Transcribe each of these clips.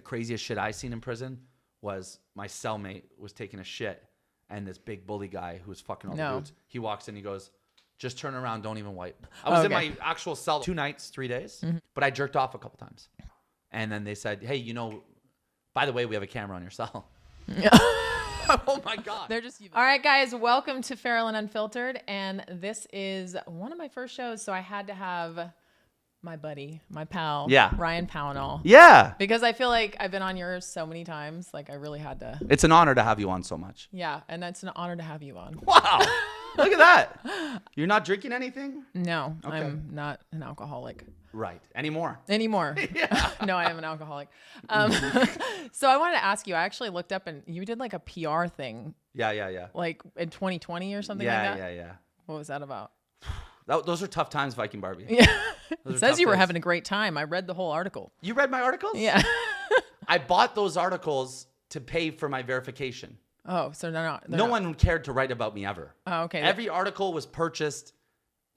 craziest shit I seen in prison was my cellmate was taking a shit, and this big bully guy who was fucking all the dudes, he walks in, he goes, just turn around, don't even wipe. I was in my actual cell 2 nights, 3 days, but I jerked off a couple times. And then they said, hey, by the way, we have a camera on your cell. Oh my God. They're just all right, guys, welcome to Feral and Unfiltered. And this is one of my first shows, so I had to have my buddy, my pal, Ryan Pownall. Yeah. Because I feel like I've been on yours so many times. Like, I really had to. It's an honor to have you on so much. Yeah, and it's an honor to have you on. Wow. Look at that. You're not drinking anything? No, okay. I'm not an alcoholic. Right. Anymore. Yeah. No, I am an alcoholic. So I wanted to ask you, I actually looked up and you did like a PR thing. Yeah. Like in 2020 or something like that? Yeah. What was that about? Those are tough times, Viking Barbie. Yeah. It says you were having a great time. I read the whole article. You read my articles? Yeah. I bought those articles to pay for my verification. Oh, so they're no not. one cared to write about me ever. Oh, okay. Every article was purchased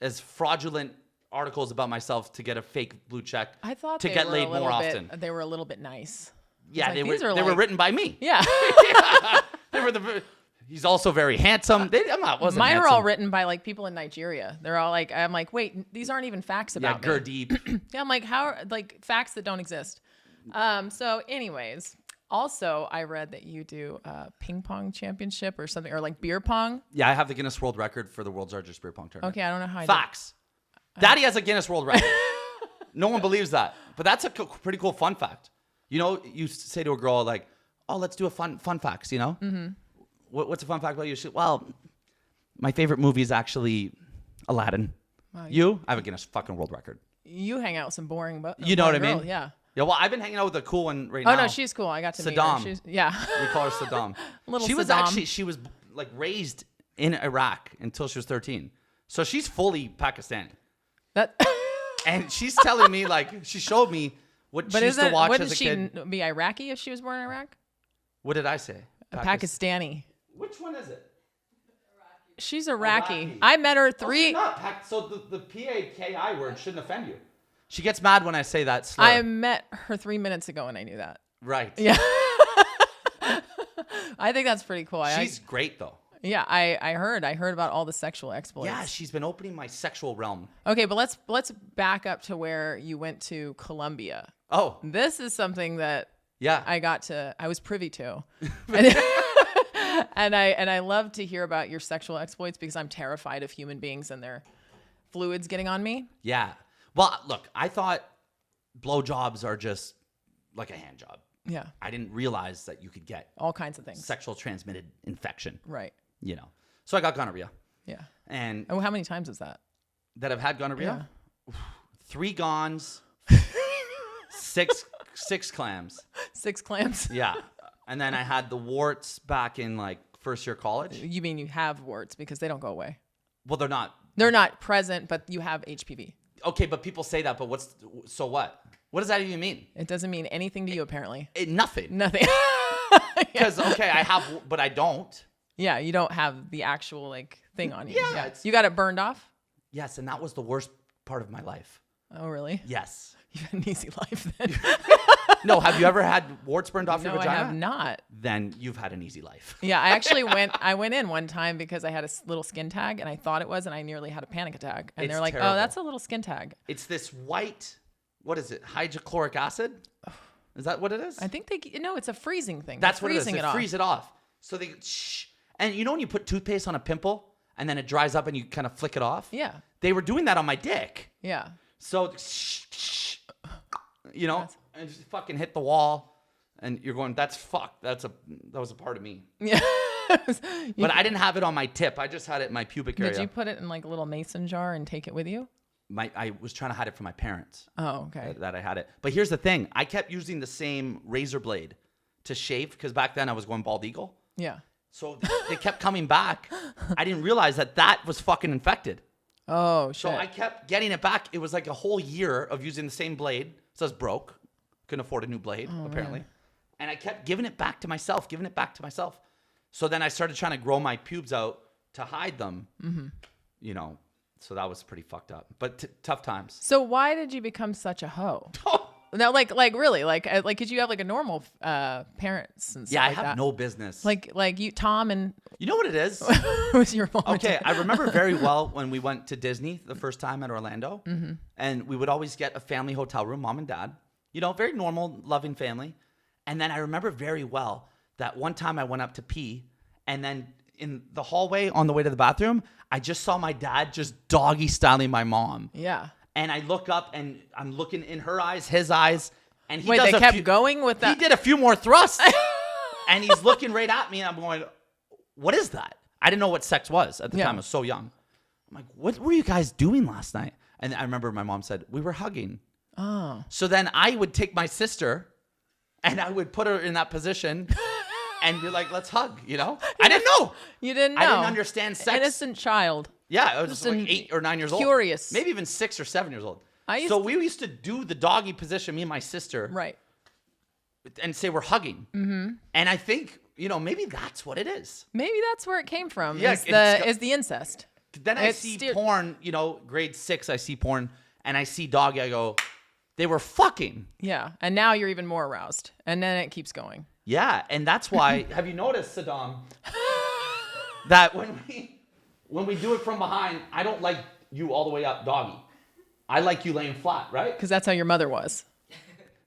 as fraudulent articles about myself to get a fake blue check. I thought to get laid more often. They were a little bit nice. Yeah, they were written by me. Yeah. They were he's also very handsome. Mine are all written by like people in Nigeria. They're all like, I'm like, wait, these aren't even facts about me. Gurdeep. Yeah, I'm like, how like facts that don't exist. So anyways, also I read that you do a ping pong championship or something, or like beer pong. Yeah, I have the Guinness World Record for the world's largest beer pong tournament. Okay, I don't know how. Facts. Daddy has a Guinness World Record. No one believes that, but that's a pretty cool fun fact. You say to a girl like, "Oh, let's do a fun facts." Mm-hmm. What's a fun fact about you? Well, my favorite movie is actually Aladdin. Wow, I have a Guinness fucking World Record. You hang out with some boring, but you know what I mean? Yeah. Yeah. Well, I've been hanging out with a cool one right now. Oh no, she's cool. I got to meet her. Yeah. We call her Saddam. She was like raised in Iraq until she was 13, so she's fully Pakistani. And she's telling me she showed me what she used to watch as a kid. Wouldn't she be Iraqi if she was born in Iraq? What did I say? Pakistani. Which one is it? She's Iraqi. I met her three. So the P-A-K-I word shouldn't offend you. She gets mad when I say that slur. I met her 3 minutes ago and I knew that. Right. Yeah. I think that's pretty cool. She's great though. Yeah, I heard about all the sexual exploits. Yeah, she's been opening my sexual realm. Okay, but let's back up to where you went to Colombia. Oh. This is something that I was privy to. And I love to hear about your sexual exploits because I'm terrified of human beings and their fluids getting on me. Yeah. Well, look, I thought blowjobs are just like a hand job. Yeah. I didn't realize that you could get all kinds of things. Sexual transmitted infection. Right. So I got gonorrhea. Yeah. And how many times is that? That I've had gonorrhea? Yeah. 3 gons, 6 clams. 6 clams? Yeah. And then I had the warts back in first year college. You mean you have warts because they don't go away? Well, they're not. They're not present, but you have HPV. Okay, but people say that, but so what? What does that even mean? It doesn't mean anything to you, apparently. Nothing. Nothing. Because, okay, I have, but I don't. Yeah, you don't have the actual thing on you. Yeah. You got it burned off? Yes, and that was the worst part of my life. Oh, really? Yes. You had an easy life then. No, have you ever had warts burned off your vagina? No, I have not. Then you've had an easy life. Yeah, I actually went in one time because I had a little skin tag and I thought it was, and I nearly had a panic attack. And they're like, terrible. Oh, that's a little skin tag. It's this white, what is it? Hydrochloric acid? Is that what it is? I think it's a freezing thing. That's what it is. They freeze it off. So they, and when you put toothpaste on a pimple and then it dries up and you kind of flick it off? Yeah. They were doing that on my dick. Yeah. So, and just fucking hit the wall, and you're going, that's fucked. That was a part of me. Yeah. But I didn't have it on my tip. I just had it in my pubic area. Did you put it in a little mason jar and take it with you? I was trying to hide it from my parents. Oh, okay. That I had it. But here's the thing. I kept using the same razor blade to shave because back then I was going bald eagle. Yeah. So they kept coming back. I didn't realize that was fucking infected. Oh, shit. So I kept getting it back. It was like a whole year of using the same blade. So I was broke. Couldn't afford a new blade, apparently. Man. And I kept giving it back to myself. So then I started trying to grow my pubes out to hide them. Mm-hmm. So that was pretty fucked up. But tough times. So why did you become such a hoe? No, like really, could you have like a normal parents and stuff Yeah, I like have that? no business. Like you, Tom, and you know what it is? was your mom? Okay, I remember very well when we went to Disney the first time at Orlando, and we would always get a family hotel room, mom and dad. You know, very normal, loving family. And then I remember very well that one time I went up to pee, and then in the hallway on the way to the bathroom, I just saw my dad just doggy styling my mom. Yeah. And I look up, and I'm looking in her eyes, his eyes, and he Wait, they kept going with that? He did a few more thrusts, and he's looking right at me, and I'm going, what is that? I didn't know what sex was at the time. I was so young. I'm like, what were you guys doing last night? And I remember my mom said, we were hugging. Oh. So then I would take my sister, and I would put her in that position and be like, let's hug, you know? I didn't know. You didn't know. I didn't understand sex. Innocent child. Yeah, I was just like 8 or 9 years old. Curious. Maybe even 6 or 7 years old. So we used to do the doggy position, me and my sister. Right. And say we're hugging. Mm-hmm. And I think, you know, maybe that's what it is. Maybe that's where it came from, Yeah, is the incest. Then I see porn, you know, grade 6, I see porn, and I see doggy, I go, they were fucking. Yeah, and now you're even more aroused. And then it keeps going. Yeah, and that's why, have you noticed, Saddam, that when we do it from behind, I don't like you all the way up doggy. I like you laying flat, right? Because that's how your mother was.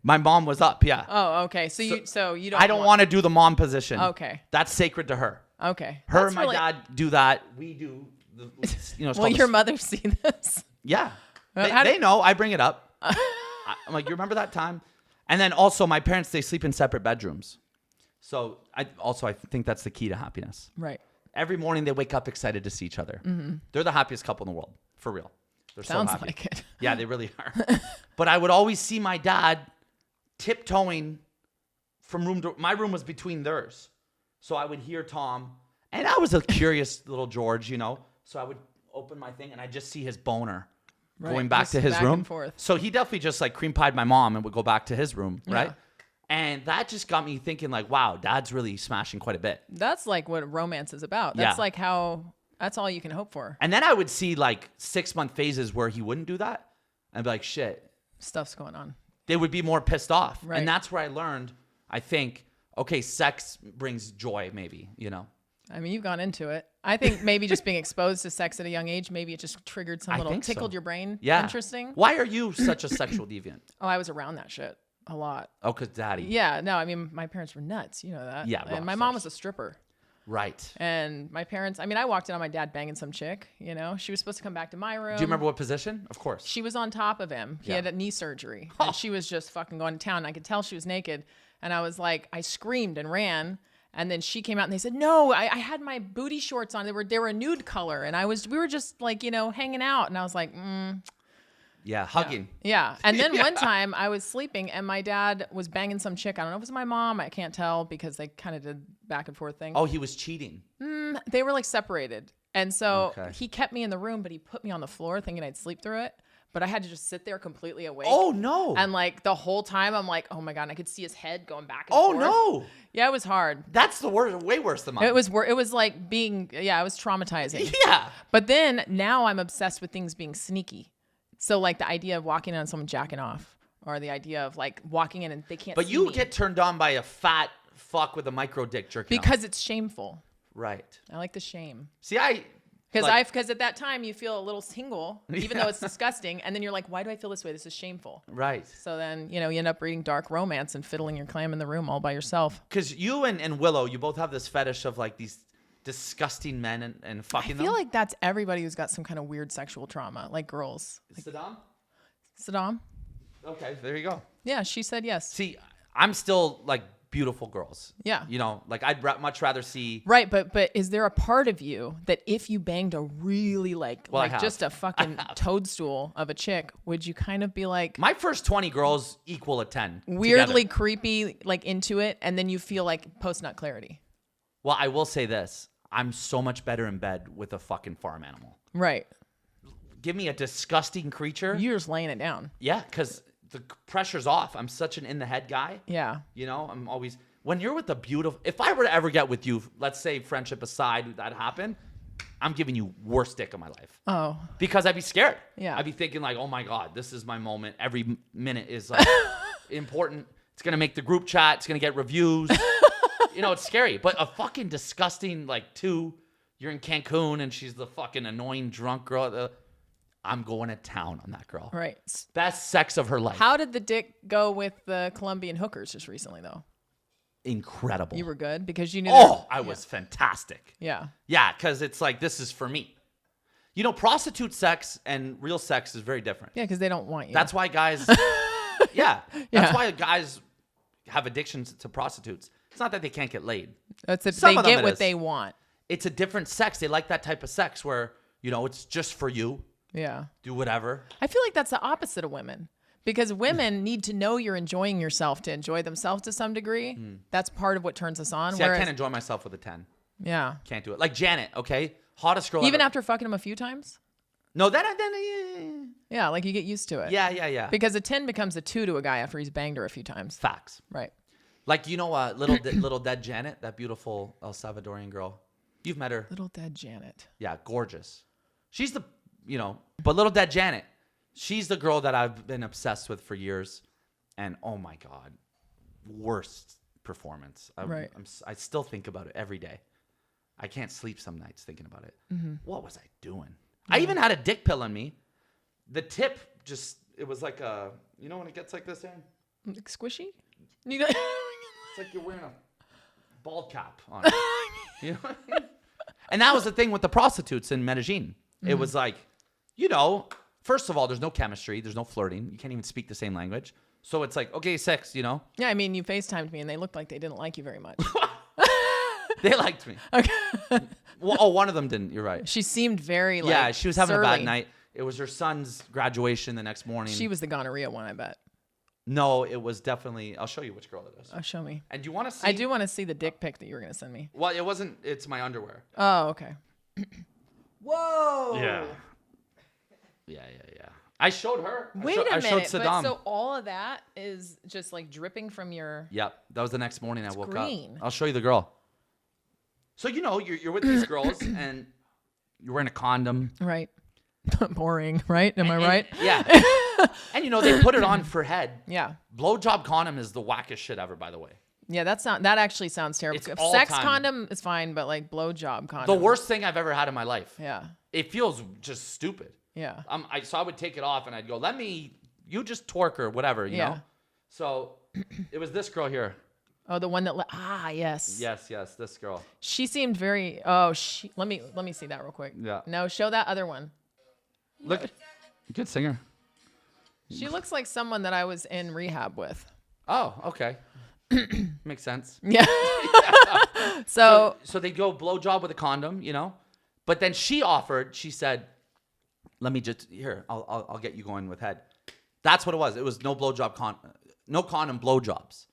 My mom was up, yeah. Oh, okay. So you don't. I don't want to do the mom position. Okay. That's sacred to her. Okay. Her and my dad do that. We do. Will your mother see this? Yeah. They know. I bring it up. I'm like, you remember that time? And then also my parents, they sleep in separate bedrooms. So I think that's the key to happiness. Right. Every morning they wake up excited to see each other. Mm-hmm. They're the happiest couple in the world, for real. They're Sounds so happy. like it. Yeah, they really are. But I would always see my dad tiptoeing from room to my room was between theirs. So I would hear Tom, and I was a curious little George, you know. So I would open my thing and I just see his boner going back to his room. So he definitely just like cream pied my mom and would go back to his room, right? Yeah. And that just got me thinking like, wow, dad's really smashing quite a bit. That's like what romance is about. That's like that's all you can hope for. And then I would see like 6-month phases where he wouldn't do that. And be like, shit. Stuff's going on. They would be more pissed off. Right. And that's where I learned, I think, okay, sex brings joy maybe, you know. I mean, you've gone into it. I think maybe just being exposed to sex at a young age, maybe it just triggered tickled your brain. Yeah. Interesting. Why are you such a sexual deviant? Oh, I was around that shit a lot. Oh, because daddy. Yeah. No, I mean, my parents were nuts. You know that. Yeah. And my mom was a stripper. Right. And my parents, I mean, I walked in on my dad banging some chick, you know. She was supposed to come back to my room. Do you remember what position? Of course. She was on top of him. He had a knee surgery. And she was just fucking going to town. I could tell she was naked. And I was like, I screamed and ran. And then she came out and they said, no, I had my booty shorts on. They were a nude color. And we were just like, you know, hanging out. And I was like, Yeah, hugging. Yeah. And then one time I was sleeping and my dad was banging some chick. I don't know if it was my mom. I can't tell because they kind of did back and forth thing. Oh, he was cheating. They were like separated. And so he kept me in the room, but he put me on the floor thinking I'd sleep through it. But I had to just sit there completely awake. Oh, no. And like the whole time I'm like, oh my God, and I could see his head going back and forth. Oh, no. Yeah, it was hard. That's the worst, way worse than mine. It was like being, it was traumatizing. Yeah. But then now I'm obsessed with things being sneaky. So like the idea of walking in on someone jacking off or the idea of like walking in and they can't see me. But you get turned on by a fat fuck with a micro dick jerking off. Because it's shameful. Right. I like the shame. See, Because at that time you feel a little tingle, even though it's disgusting, and then you're like, why do I feel this way? This is shameful. Right. So then, you end up reading dark romance and fiddling your clam in the room all by yourself. Because you and Willow, you both have this fetish of like these disgusting men and fucking them. I feel like that's everybody who's got some kind of weird sexual trauma, like girls. Saddam? Okay, there you go. Yeah, she said yes. See, I'm still like beautiful girls. Yeah. Like I'd much rather see. Right, but is there a part of you that if you banged a really just a fucking toadstool of a chick, would you kind of be like... My first 20 girls equal a 10. Weirdly together. Creepy, like into it, and then you feel like post-nut clarity. Well, I will say this. I'm so much better in bed with a fucking farm animal. Right. Give me a disgusting creature. You're just laying it down. Yeah, because the pressure's off. I'm such an in-the-head guy. Yeah. I'm always... When you're with a beautiful... If I were to ever get with you, let's say friendship aside, that happened, I'm giving you worst dick of my life. Oh. Because I'd be scared. Yeah. I'd be thinking like, oh my God, this is my moment. Every minute is like... important. It's going to make the group chat. It's going to get reviews. It's scary. But a fucking disgusting, like, 2, you're in Cancun and she's the fucking annoying drunk girl. I'm going to town on that girl. Right. Best sex of her life. How did the dick go with the Colombian hookers just recently, though? Incredible. You were good because you knew. I was fantastic. Yeah. Yeah, because it's like, this is for me. Prostitute sex and real sex is very different. Yeah, because they don't want you. That's why guys. That's why guys have addictions to prostitutes. It's not that they can't get laid. They get what they want. It's a different sex. They like that type of sex where, it's just for you. Yeah. Do whatever. I feel like that's the opposite of women. Because women need to know you're enjoying yourself to enjoy themselves to some degree. That's part of what turns us on. See, I can't enjoy myself with a 10. Yeah. Can't do it. Like Janet, okay? Hottest girl Even ever. after fucking him a few times? No, then Yeah, like you get used to it. Yeah. Because a 10 becomes a 2 to a guy after he's banged her a few times. Facts. Right. Like, little dead Janet, that beautiful El Salvadorian girl. You've met her. Little dead Janet. Yeah, gorgeous. She's the, but little dead Janet, she's the girl that I've been obsessed with for years. And oh my God, worst performance. I still think about it every day. I can't sleep some nights thinking about it. Mm-hmm. What was I doing? I even had a dick pill in me. The tip it was like when it gets like this, Aaron? Like squishy? It's like you're wearing a bald cap on it. You know what I mean? And that was the thing with the prostitutes in Medellin. It was like, first of all, there's no chemistry. There's no flirting. You can't even speak the same language. So it's like, okay, sex, Yeah, I mean, you FaceTimed me and they looked like they didn't like you very much. They liked me. Okay. Well, one of them didn't. You're right. She seemed very Yeah, she was having surly. a bad night. It was her son's graduation the next morning. She was the gonorrhea one, I bet. No, it was definitely. I'll show you which girl it is. Oh, show me. And do you want to see? I do want to see the dick pic that you were going to send me. Well, it wasn't. It's my underwear. Oh, okay. Whoa. Yeah. I showed her. Wait a minute. I showed Saddam. But so all of that is just like dripping from your. Yep. That was the next morning I woke green. up. I'll show you the girl. So you're with these girls and you're wearing a condom. Right. Boring, right? Am I right? Yeah. And they put it on for head. Yeah. Blowjob condom is the wackest shit ever, by the way. Yeah, that actually sounds terrible. It's Sex all-time. condom is fine, but like blowjob condom. The worst thing I've ever had in my life. Yeah. It feels just stupid. Yeah. So I would take it off and I'd go, you just twerk or whatever, you know? So it was this girl here. Oh, the one that yes. Yes, this girl. She seemed very let me see that real quick. Yeah. No, show that other one. Look, good singer. She looks like someone that I was in rehab with. Oh, okay. Makes sense. Yeah. So they go blowjob with a condom, but then she said, let me just I'll get you going with head. That's what it was. It was no blowjob no condom blowjobs.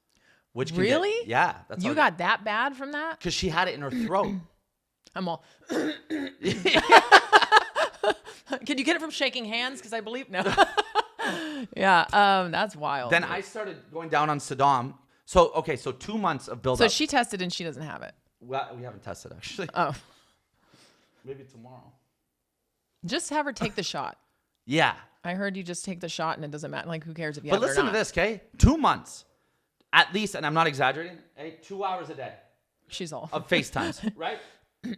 Which really? Yeah. That's you got that bad from that? Because she had it in her throat. I'm all. Can you get it from shaking hands? Because I believe no. Yeah. That's wild. Then I started going down on Saddam. So 2 months of build up. So she tested and she doesn't have it. Well, we haven't tested actually. Oh. Maybe tomorrow. Just have her take the shot. Yeah. I heard you just take the shot and it doesn't matter. Like, who cares if you have it or not? But listen to this, okay? 2 months. At least, and I'm not exaggerating, 2 hours a day. She's all. Of FaceTimes, right?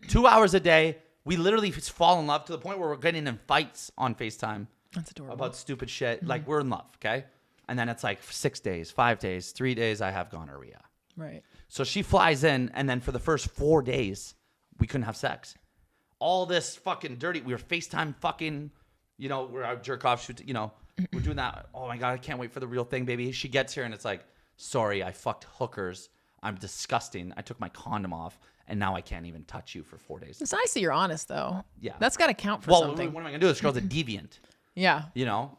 2 hours a day. We literally fall in love to the point where we're getting in fights on FaceTime. That's adorable. About stupid shit. Mm-hmm. Like, we're in love, okay? And then it's like 6 days, 5 days, 3 days, I have gonorrhea. Right. So she flies in, and then for the first 4 days, we couldn't have sex. All this fucking dirty. We were FaceTime fucking, we're out jerk off, we're doing that. Oh my God, I can't wait for the real thing, baby. She gets here, and it's like, sorry, I fucked hookers. I'm disgusting. I took my condom off, and now I can't even touch you for 4 days. It's nice that you're honest, though. Yeah. That's got to count for well, something. What am I going to do? This girl's a deviant. Yeah.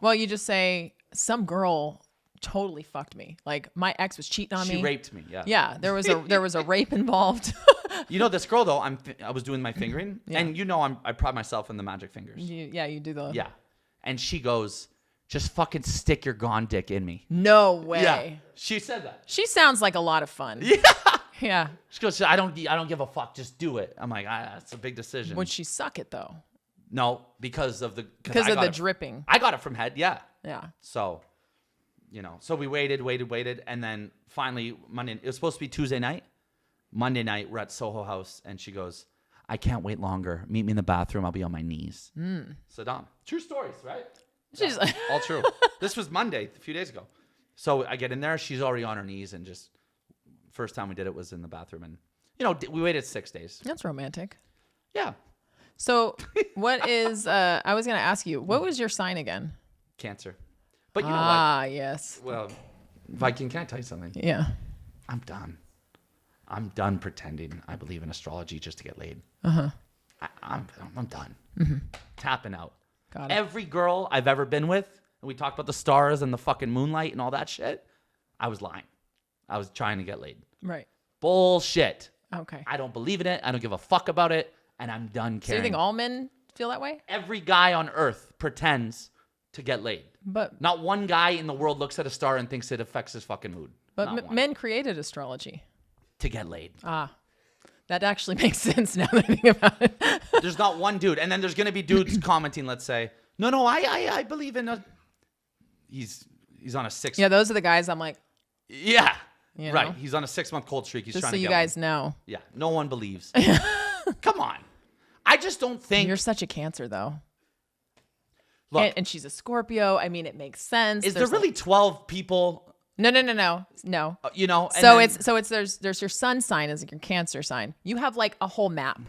Well, you just say, some girl totally fucked me. Like, my ex was cheating on me. She raped me, yeah. Yeah, there was a rape involved. This girl, though, I was doing my fingering, and I pride myself in the magic fingers. You do the... Yeah. And she goes... Just fucking stick your gone dick in me. No way. Yeah. She said that. She sounds like a lot of fun. Yeah. Yeah. She goes, I don't give a fuck. Just do it. I'm like, that's a big decision. Would she suck it though? No, because of the dripping. I got it from head. Yeah. Yeah. So So we waited. And then finally Monday, it was supposed to be Tuesday night. Monday night, we're at Soho House and she goes, I can't wait longer. Meet me in the bathroom. I'll be on my knees. Saddam. True stories, right? She's Yeah, all true. This was Monday, a few days ago. So I get in there. She's already on her knees and just first time we did it was in the bathroom. And, we waited 6 days. That's romantic. Yeah. So what is, I was going to ask you, what was your sign again? Cancer. But you know what? Ah, yes. Well, Viking, can I tell you something? Yeah. I'm done. I'm done pretending I believe in astrology just to get laid. I'm done. Tapping out. Got it. Every girl I've ever been with, and we talked about the stars and the fucking moonlight and all that shit, I was lying. I was trying to get laid. Right. Bullshit. Okay. I don't believe in it. I don't give a fuck about it. And I'm done caring. So you think all men feel that way? Every guy on earth pretends to get laid. But not one guy in the world looks at a star and thinks it affects his fucking mood. But men created astrology. To get laid. Ah. That actually makes sense now that I think about it. There's not one dude. And then there's going to be dudes commenting, let's say, no, I believe in he's on a 6. Yeah, those are the guys I'm like. Yeah. You right. know? He's on a 6-month cold streak. He's just trying so to you get guys one. know. Yeah. No one believes. Come on. I just don't think. You're such a Cancer, though. Look. And she's a Scorpio. I mean, it makes sense. Is there really 12 people? No. And So there's your sun sign as your Cancer sign. You have like a whole map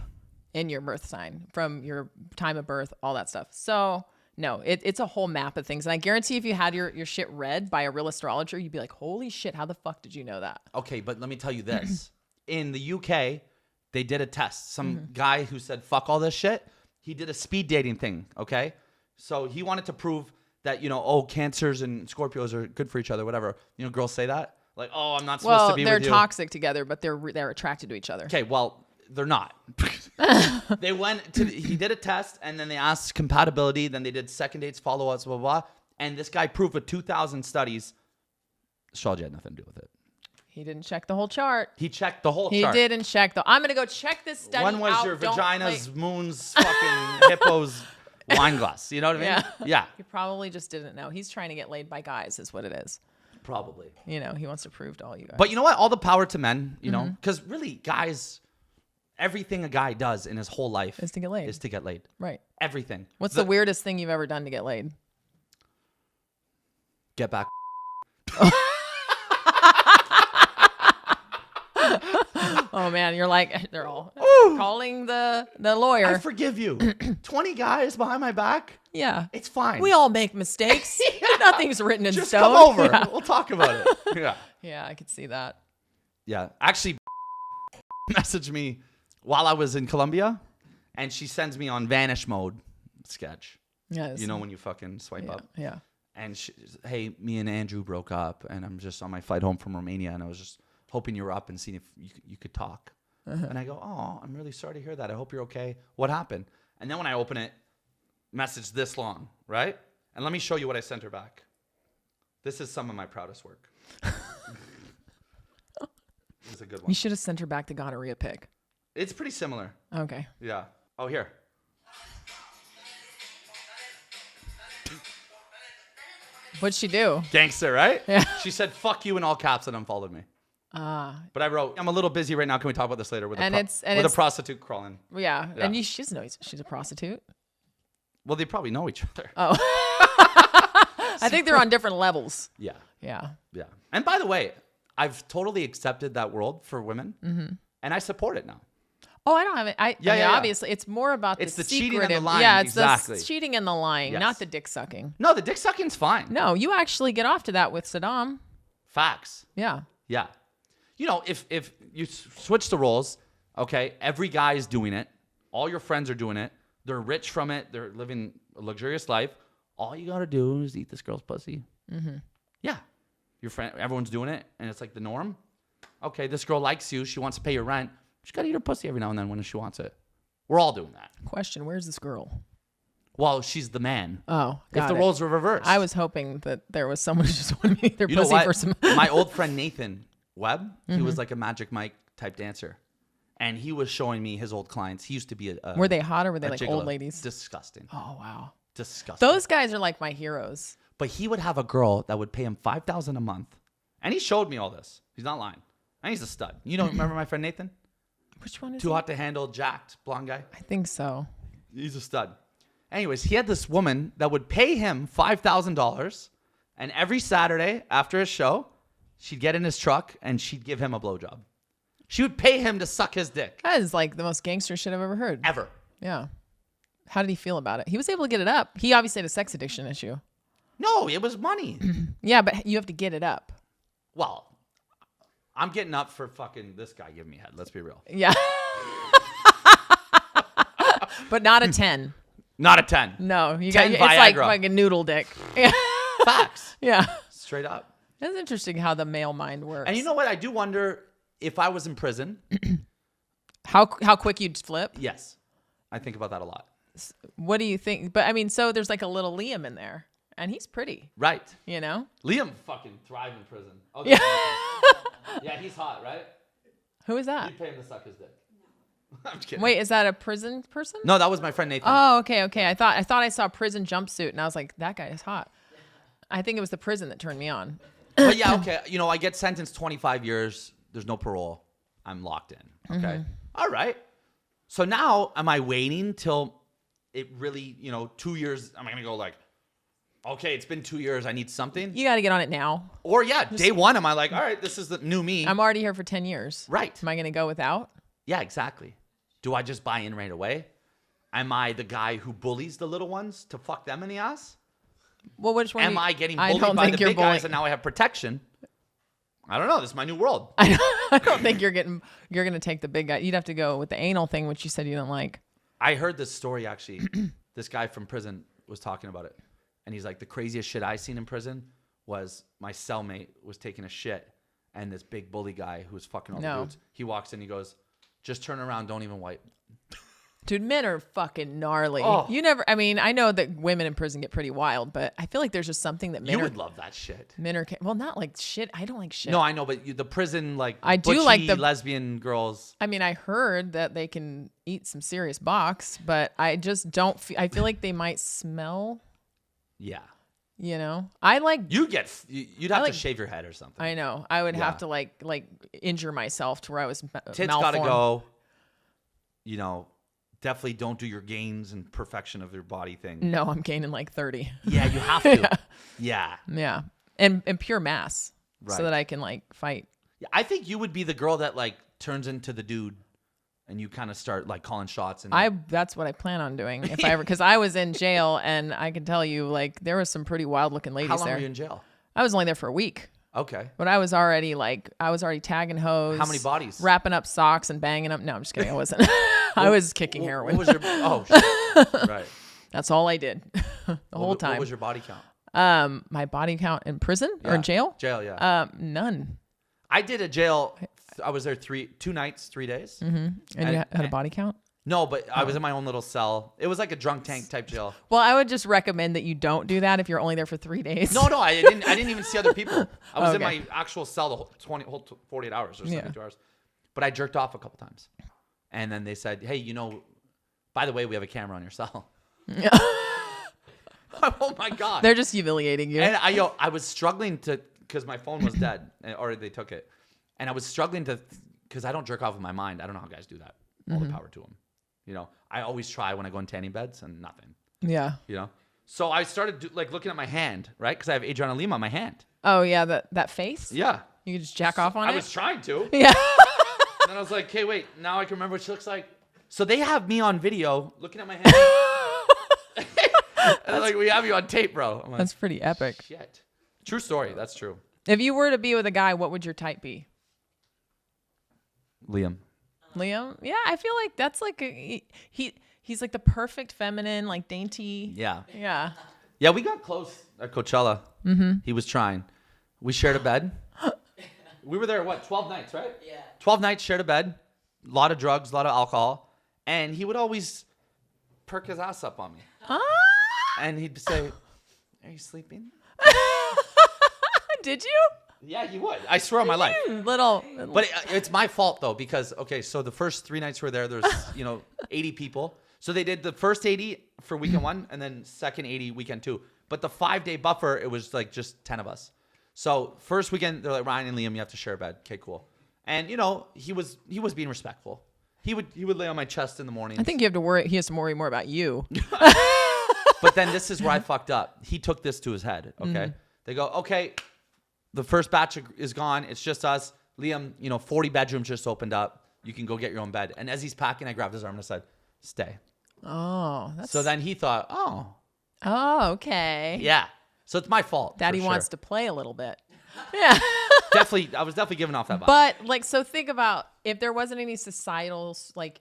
in your birth sign from your time of birth, all that stuff. So no, it's a whole map of things. And I guarantee if you had your shit read by a real astrologer, you'd be like, holy shit, how the fuck did you know that? Okay, but let me tell you this. In the UK, they did a test. Some guy who said, fuck all this shit, he did a speed dating thing, okay? So he wanted to prove that, Cancers and Scorpios are good for each other, whatever. Girls say that. Like, oh, I'm not supposed to be with you. Well, they're toxic together, but they're attracted to each other. Okay, well, they're not. He did a test, and then they asked compatibility. Then they did second dates, follow-ups, blah, blah, blah. And this guy proved with 2,000 studies, astrology had nothing to do with it. He didn't check the whole chart. He checked the whole chart. He didn't check I'm going to go check this study out. When was your vagina's, moon's, fucking hippo's wine glass? You know what I mean? Yeah. He probably just didn't know. He's trying to get laid by guys is what it is. Probably. He wants to prove to all you guys. But you know what? All the power to men, because really, guys, everything a guy does in his whole life is to get laid. Right. Everything. What's the weirdest thing you've ever done to get laid? Get back. Oh man, you're like, they're all calling the lawyer. I forgive you. 20 guys behind my back. Yeah. It's fine. We all make mistakes. Nothing's written in Just stone. come over. Yeah. We'll talk about it. Yeah. Yeah, I could see that. Yeah. Actually, messaged me while I was in Colombia, and she sends me on vanish mode sketch. Yes. When you fucking swipe up. Yeah. And hey, me and Andrew broke up, and I'm just on my flight home from Romania, and I was just hoping you were up and seeing if you could talk. And I go, oh, I'm really sorry to hear that. I hope you're okay. What happened? And then when I open it, message this long, right? And let me show you what I sent her back. This is some of my proudest work. This is a good one. You should have sent her back the gonorrhea pic. It's pretty similar. Okay. Yeah. Oh, here. What'd she do? Gangster, right? Yeah. She said, fuck you in all caps and unfollowed me. But I wrote, I'm a little busy right now. Can we talk about this later? With a prostitute crawling. Yeah. And she doesn't know she's a prostitute. Well, they probably know each other. Oh. I think they're on different levels. Yeah. Yeah. Yeah. And by the way, I've totally accepted that world for women. And I support it now. Oh, I don't have it. I mean, obviously, it's more about it's the cheating and the lying. Yeah, it's exactly. the cheating and the lying, Yes. not the dick sucking. No, the dick sucking's fine. No, you actually get off to that with Saddam. Facts. Yeah. Yeah. If you switch the roles, okay, every guy is doing it. All your friends are doing it. They're rich from it. They're living a luxurious life. All you got to do is eat this girl's pussy. Yeah. Your friend, everyone's doing it, and it's like the norm. Okay, this girl likes you. She wants to pay your rent. She got to eat her pussy every now and then when she wants it. We're all doing that. Question, where's this girl? Well, she's the man. Oh, if the roles were reversed. I was hoping that there was someone who just wanted to eat their you know pussy what? for some... My old friend Nathan Webb, he was like a Magic Mike type dancer. And he was showing me his old clients. He used to be a Were they hot or were they like gigolo. old ladies? Disgusting. Oh, wow. Disgusting. Those guys are like my heroes. But he would have a girl that would pay him $5,000 a month. And he showed me all this. He's not lying. And he's a stud. You don't remember my friend Nathan? Which one is Too he? hot to handle, jacked, blonde guy. I think so. He's a stud. Anyways, he had this woman that would pay him $5,000. And every Saturday after his show, she'd get in his truck and she'd give him a blowjob. She would pay him to suck his dick. That is like the most gangster shit I've ever heard. Ever. Yeah. How did he feel about it? He was able to get it up. He obviously had a sex addiction issue. No, it was money. Yeah, but you have to get it up. Well, I'm getting up for fucking this guy giving me head. Let's be real. Yeah. But not a 10. Not a 10. No. You 10 got, it's Viagra. like a noodle dick. Yeah. Facts. Yeah. Straight up. That's interesting how the male mind works. And you know what? I do wonder if I was in prison. How quick you'd flip? Yes. I think about that a lot. What do you think? But I mean, so there's like a little Liam in there. And he's pretty. Right. You know? Liam fucking thrive in prison. Okay. Yeah. Yeah, he's hot, right? Who is that? You'd pay him to suck his dick. I'm just kidding. Wait, is that a prison person? No, that was my friend Nathan. Oh, okay. I thought I saw a prison jumpsuit and I was like, that guy is hot. I think it was the prison that turned me on. But yeah, okay. You know, I get sentenced 25 years. There's no parole. I'm locked in. Okay. Mm-hmm. All right. So now am I waiting till it really, 2 years? Am I going to go like, okay, it's been 2 years. I need something. You got to get on it now. Or yeah, day one, am I like, all right, this is the new me. I'm already here for 10 years. Right. Am I going to go without? Yeah, exactly. Do I just buy in right away? Am I the guy who bullies the little ones to fuck them in the ass? Well, which one? Am I getting I bullied don't by think the you're big guys and now I have protection? I don't know. This is my new world. I don't think you're going to take the big guy. You'd have to go with the anal thing, which you said you didn't like. I heard this story actually. This guy from prison was talking about it. And he's like, the craziest shit I seen in prison was my cellmate was taking a shit. And this big bully guy who was fucking all the dudes, he walks in, he goes, just turn around, don't even wipe. Dude, men are fucking gnarly. Oh. I know that women in prison get pretty wild, but I feel like there's just something that men You are. would love that shit. Men are, well, not like shit. I don't like shit. No, I know, but the prison, like, I do butchy like the lesbian girls. I mean, I heard that they can eat some serious box, but I just don't I feel like they might smell, Yeah. I like, You'd have like- to shave your head or something. I know, I would Yeah. have to like injure myself to where I was Tits gotta go. Definitely don't do your gains and perfection of your body thing. No, I'm gaining like 30. Yeah, you have to. Yeah. Yeah. And pure mass Right. so that I can like fight. Yeah, I think you would be the girl that like turns into the dude and you kind of start like calling shots. And That's what I plan on doing if I ever, because I was in jail and I can tell you like there was some pretty wild looking ladies How long there. were you in jail? I was only there for a week. Okay. But I was already tagging hoes. How many bodies? Wrapping up socks and banging them. No, I'm just kidding. I wasn't. I was kicking heroin. What was your? Oh, shit. Right. That's all I did the whole time. What was your body count? My body count in prison or in jail? Jail, yeah. None. I did a jail. I was there 2 nights, 3 days. Mm-hmm. And you had a body count? No, but I was in my own little cell. It was like a drunk tank type jail. Well, I would just recommend that you don't do that if you're only there for 3 days. No, I didn't even see other people. I was in Okay. my actual cell the whole 48 hours or 72 Yeah. hours. But I jerked off a couple times. And then they said, hey, by the way, we have a camera on your cell. Oh, my God. They're just humiliating you. And I was struggling because my phone was dead or they took it. And I was struggling because I don't jerk off with my mind. I don't know how guys do that. All the power to them. I always try when I go in tanning beds and nothing, Yeah. So I started looking at my hand, right? Because I have Adriana Lima on my hand. Oh, yeah. That face? Yeah. You could just jack off on it? I was trying to. Yeah. And then I was like, okay, wait, now I can remember what she looks like. So they have me on video looking at my hand. And they're like, we have you on tape, bro. I'm like, That's pretty epic. shit. True story. That's true. If you were to be with a guy, what would your type be? Liam. Liam? Yeah, I feel like that's like he's like the perfect feminine, like dainty. Yeah. Yeah. Yeah, we got close at Coachella. Mm-hmm. He was trying. We shared a bed. We were there, 12 nights, right? Yeah. 12 nights, shared a bed. A lot of drugs, a lot of alcohol. And he would always perk his ass up on me. And he'd say, are you sleeping? Did you? Yeah, he would. I swear on my life. Little. But it's my fault, though, because, so the first 3 nights we were there's, 80 people. So they did the first 80 for weekend 1 and then second 80 weekend 2. But the 5-day buffer, it was like just 10 of us. So first weekend, they're like, Ryan and Liam, you have to share a bed. Okay, cool. And you know, he was being respectful. He would lay on my chest in the morning. I think you have to worry. He has to worry more about you. But then this is where I fucked up. He took this to his head. Okay, They go, okay, the first batch is gone. It's just us. Liam, 40 bedrooms just opened up. You can go get your own bed. And as he's packing, I grabbed his arm and I said, stay. Oh, that's... So then he thought, oh, okay. Yeah. So it's my fault. Daddy wants to play a little bit. Yeah. I was definitely giving off that vibe. But so think about if there wasn't any societal like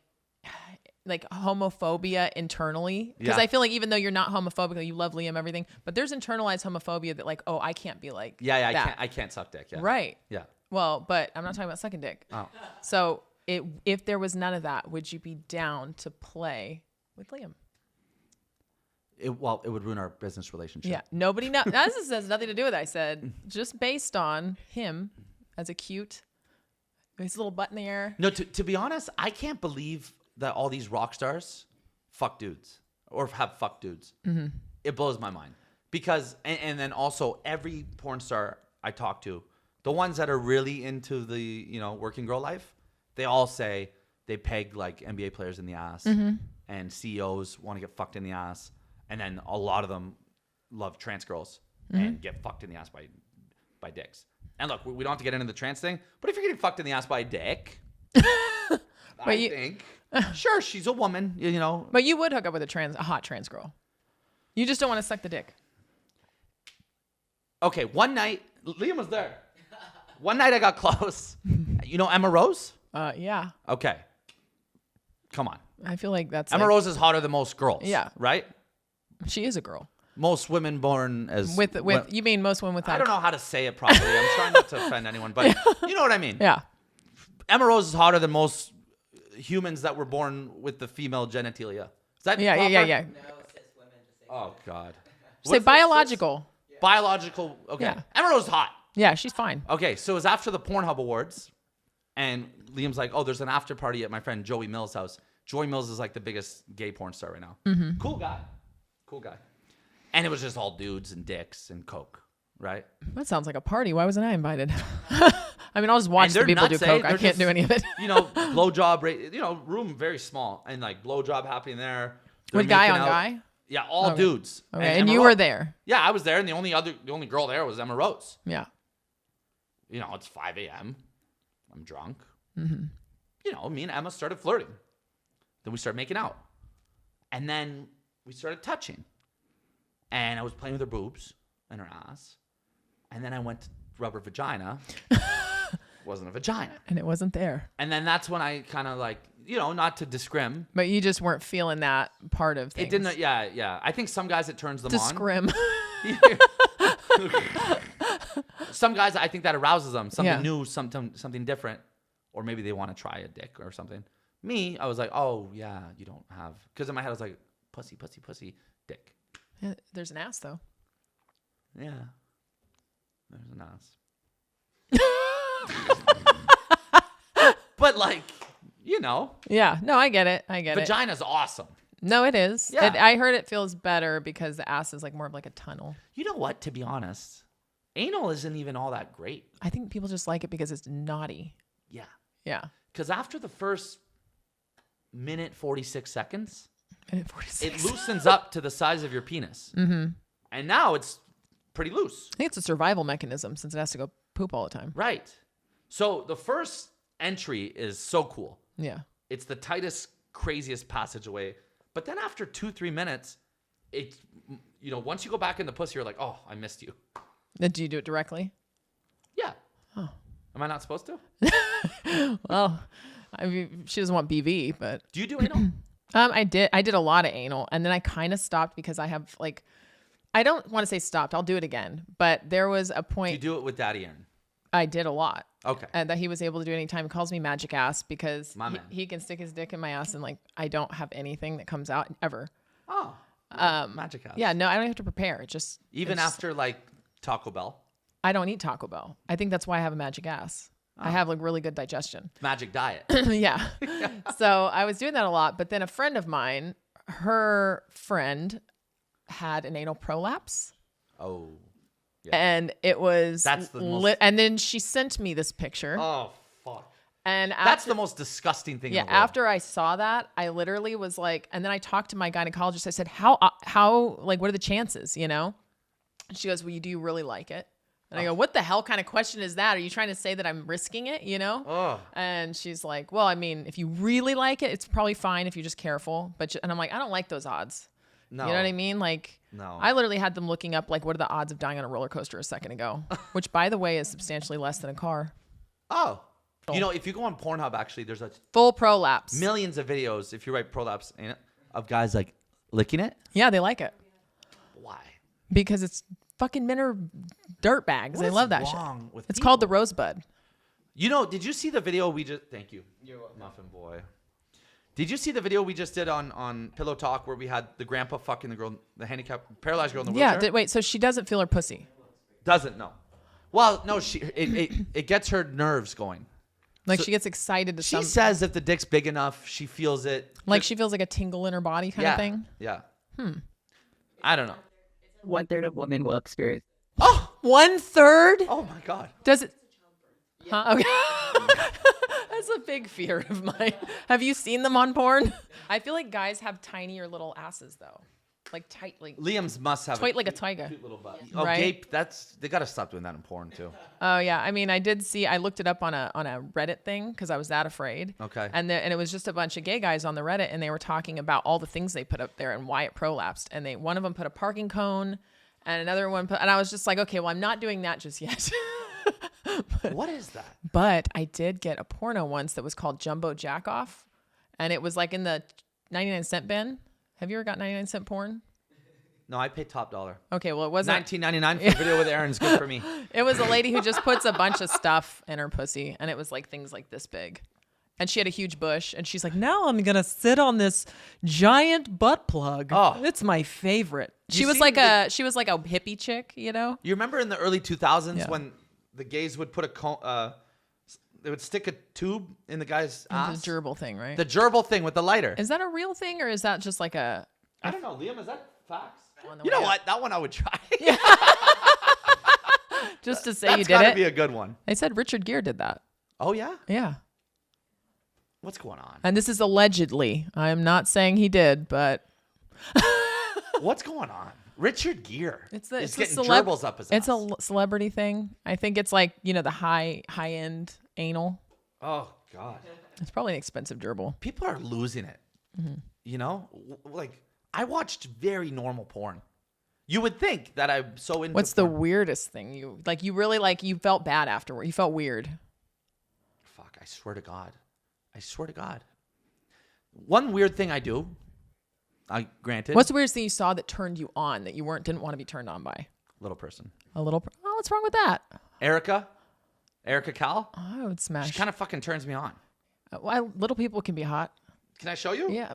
homophobia internally, because I feel like even though you're not homophobic, you love Liam, everything, but there's internalized homophobia that like, oh, I can't be like that. I can't suck dick. Yeah. Right. Yeah. Well, but I'm not talking about sucking dick. Oh. So if there was none of that, would you be down to play with Liam? It would ruin our business relationship. Yeah. Nobody knows. This has nothing to do with it. I said just based on him as a cute, his little butt in the air. No, to be honest, I can't believe that all these rock stars fuck dudes or have fucked dudes. Mm-hmm. It blows my mind because, and then also every porn star I talk to, the ones that are really into the, working girl life, they all say they peg like NBA players in the ass and CEOs want to get fucked in the ass. And then a lot of them love trans girls and get fucked in the ass by dicks. And look, we don't have to get into the trans thing, but if you're getting fucked in the ass by a dick, I think, sure, she's a woman, But you would hook up with a hot trans girl. You just don't want to suck the dick. Okay, one night, Liam was there. One night I got close. Emma Rose? Yeah. Okay. Come on. I feel like that's Emma Rose is hotter than most girls. Yeah. Right? She is a girl. Most women born as... You mean most women without... I don't know how to say it properly. I'm trying not to offend anyone, but you know what I mean. Yeah. Emma Rose is hotter than most humans that were born with the female genitalia. Is that Yeah. No, cis women just say Oh, God. Say biological. Biological. Okay. Yeah. Emma Rose is hot. Yeah, she's fine. Okay, so it was after the Pornhub Awards, and Liam's like, oh, there's an after party at my friend Joey Mills' house. Joey Mills is like the biggest gay porn star right now. Mm-hmm. Cool guy. And it was just all dudes and dicks and coke, right? That sounds like a party. Why wasn't I invited? I mean, I'll just watch the people do coke. I can't do any of it. Blowjob rate, room very small, and like blowjob happening there. With guy on guy? Yeah, all dudes. Okay, and you were there. Yeah, I was there, and the only girl there was Emma Rose. Yeah. It's 5 a.m. I'm drunk. Mm-hmm. Me and Emma started flirting. Then we started making out. And then we started touching. And I was playing with her boobs and her ass. And then I went to rub her vagina. Wasn't a vagina. And it wasn't there. And then that's when I kind of like, not to discrim. But you just weren't feeling that part of things. It didn't, yeah. I think some guys it turns them Discrim. on. Some guys, I think that arouses them. Something new, something different. Or maybe they want to try a dick or something. Me, I was like, oh, yeah, you don't have. Because in my head, I was like, pussy, dick. Yeah, there's an ass, though. Yeah. There's an ass. But like, Yeah. No, I get it. Vagina's awesome. No, it is. Yeah. I heard it feels better because the ass is like more of like a tunnel. You know what? To be honest, anal isn't even all that great. I think people just like it because it's naughty. Yeah. Yeah. Because after the first minute 46 seconds, it loosens up to the size of your penis. Mm-hmm. And now it's pretty loose. I think it's a survival mechanism since it has to go poop all the time. Right. So the first entry is so cool. Yeah. It's the tightest, craziest passageway. But then after 2-3 minutes, once you go back in the pussy, you're like, oh, I missed you. Do you do it directly? Yeah. Oh. Am I not supposed to? Well, I mean, she doesn't want BV, but. Do you do anal? I did a lot of anal, and then I kind of stopped because I have like, I don't want to say stopped. I'll do it again, but there was a point. Do you do it with Daddy Aaron? I did a lot. Okay. And that he was able to do it anytime. He calls me magic ass because he can stick his dick in my ass and like I don't have anything that comes out ever. Oh. Magic ass. Yeah, no, I don't have to prepare. Even after like Taco Bell. I don't eat Taco Bell. I think that's why I have a magic ass. I have like really good digestion. Magic diet. Yeah. So I was doing that a lot, but then a friend of mine, her friend had an anal prolapse. Oh. Yeah. And it was That's the lit. And then she sent me this picture. Oh, fuck. And That's the most disgusting thing yeah, in the world. after I saw that, I literally was like, and then I talked to my gynecologist. I said, how, like, what are the chances, you know? And she goes, well, do you really like it? And I go, what the hell kind of question is that? Are you trying to say that I'm risking it, you know? Oh. And she's like, well, I mean, if you really like it, it's probably fine if you're just careful. And I'm like, I don't like those odds. No. You know what I mean? Like, no. I literally had them looking up, like, what are the odds of dying on a roller coaster a second ago? Which, by the way, is substantially less than a car. Oh. You know, if you go on Pornhub, actually, there's a full prolapse. Millions of videos, if you write prolapse, ain't it, of guys, like, licking it. Yeah, they like it. Why? Because it's fucking men are dirt bags. They love that shit. It's called the Rosebud. You know, did you see the video we just... Thank you. Muffin boy. Did you see the video we just did on Pillow Talk where we had the grandpa fucking the girl, the handicapped, paralyzed girl in the wheelchair? Yeah, wait, so she doesn't feel her pussy? Doesn't, no. Well, no, it gets her nerves going. Like, So she gets excited to She says if the dick's big enough, she feels it. like she feels like a tingle in her body kind of thing. Yeah. I don't know. 1/3 of women will experience. Oh! 1/3? Oh, my God. Does it? Huh? Okay. That's a big fear of mine. Have you seen them on porn? I feel like guys have tinier little asses, though. Like tight, like Liam's must have tight like a tiger. cute little butt. Oh, Right? gape. They got to stop doing that in porn, too. Oh yeah, I mean, I did see. I looked it up on a Reddit thing because I was that afraid. Okay. And it was just a bunch of gay guys on the Reddit, and they were talking about all the things they put up there and why it prolapsed. And one of them put a parking cone, and another one put. And I was just like, okay, well, I'm not doing that just yet. What is that? But I did get a porno once that was called Jumbo Jackoff, and it was like in the 99-cent bin. Have you ever got 99-cent porn? No, I paid top dollar. Okay, well, it wasn't. $19.99 for a video with Aaron's good for me. It was a lady who just puts a bunch of stuff in her pussy, and it was like things like this big. And she had a huge bush, and she's like, now I'm going to sit on this giant butt plug. Oh. It's my favorite. She You was seen like the- she was like a hippie chick, you know? You remember in the early 2000s Yeah. when the gays would put they would stick a tube in the guy's ass? The gerbil thing, right? The gerbil thing with the lighter. Is that a real thing, or is that just like a... I don't know, Liam, is that facts? On the You way know up. what? That one I would try. Just to say That's you did gotta it? be a good one. They said Richard Gere did that. Oh, yeah? Yeah. What's going on? And this is allegedly. I'm not saying he did, but... What's going on? Richard Gere It's is a getting celeb- gerbils up his It's ass. a celebrity thing. I think it's like, you know, the high-end anal. Oh, God. It's probably an expensive gerbil. People are losing it. Mm-hmm. You know? Like, I watched very normal porn. You would think that I'm so into What's the porn. weirdest thing you really like? You felt bad afterward. You felt weird. Fuck, I swear to God. One weird thing I do, granted. What's the weirdest thing you saw that turned you on that you didn't want to be turned on by? Little person. Oh, what's wrong with that? Erica Cal. I would She smash. kind of fucking turns me on. Little people can be hot. Can I show you? Yeah.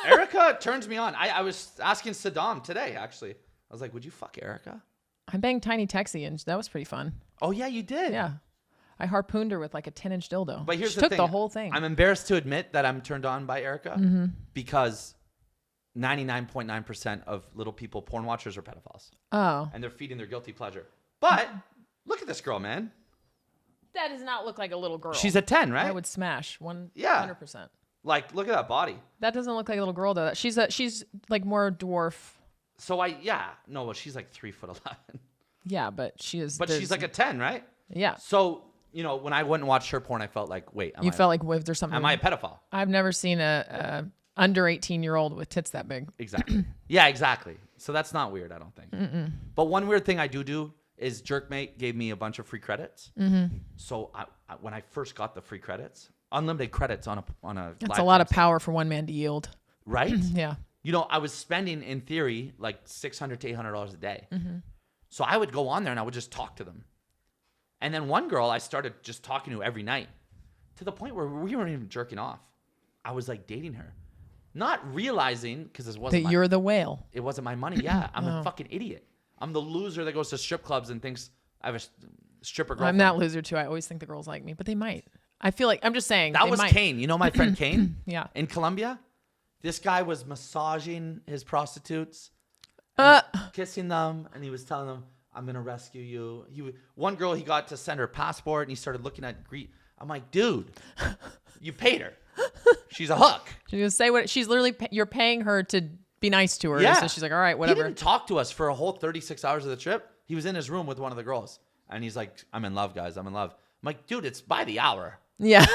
Erica turns me on. I was asking Saddam today, actually. I was like, would you fuck Erica? I banged Tiny Texie, and that was pretty fun. Oh, yeah, you did. Yeah. I harpooned her with like a 10-inch dildo. But here's she the took thing. the whole thing. I'm embarrassed to admit that I'm turned on by Erica Mm-hmm. because 99.9% of little people porn watchers are pedophiles. Oh. And they're feeding their guilty pleasure. But look at this girl, man. That does not look like a little girl. She's a 10, right? I would smash 100%. Yeah. Like, look at that body. That doesn't look like a little girl though. She's like more dwarf. So well, she's like 3'11". Yeah, but she is. But she's like a 10, right? Yeah. So, you know, when I went and watched her porn, I felt like, wait, You felt like there's something. am I a pedophile? I've never seen a under 18-year-old with tits that big. Exactly. Yeah, exactly. So that's not weird, I don't think. But one weird thing I do is Jerkmate gave me a bunch of free credits. Mm-hmm. So when I first got the free credits, unlimited credits on a That's a lot of power for one man to yield. Right? Yeah. You know, I was spending, in theory, like $600 to $800 a day. Mm-hmm. So I would go on there and I would just talk to them. And then one girl I started just talking to every night to the point where we weren't even jerking off. I was like dating her. Not realizing, because this wasn't That you're the whale. it wasn't my money. Yeah, I'm a fucking idiot. I'm the loser that goes to strip clubs and thinks I have a stripper girlfriend. I'm that loser too. I always think the girls like me, but they might. I feel like I'm just saying. That they was might. Kane. You know my friend Kane? Yeah. In Colombia? This guy was massaging his prostitutes. kissing them, and he was telling them, "I'm gonna rescue you." One girl, he got to send her passport, and he started looking at I'm like, dude, you paid her. She's a hook. She's gonna say what she's literally. You're paying her to be nice to her. Yeah. So she's like, all right, whatever. He didn't talk to us for a whole 36 hours of the trip. He was in his room with one of the girls, and he's like, "I'm in love, guys. I'm in love." I'm like, dude, it's by the hour. Yeah,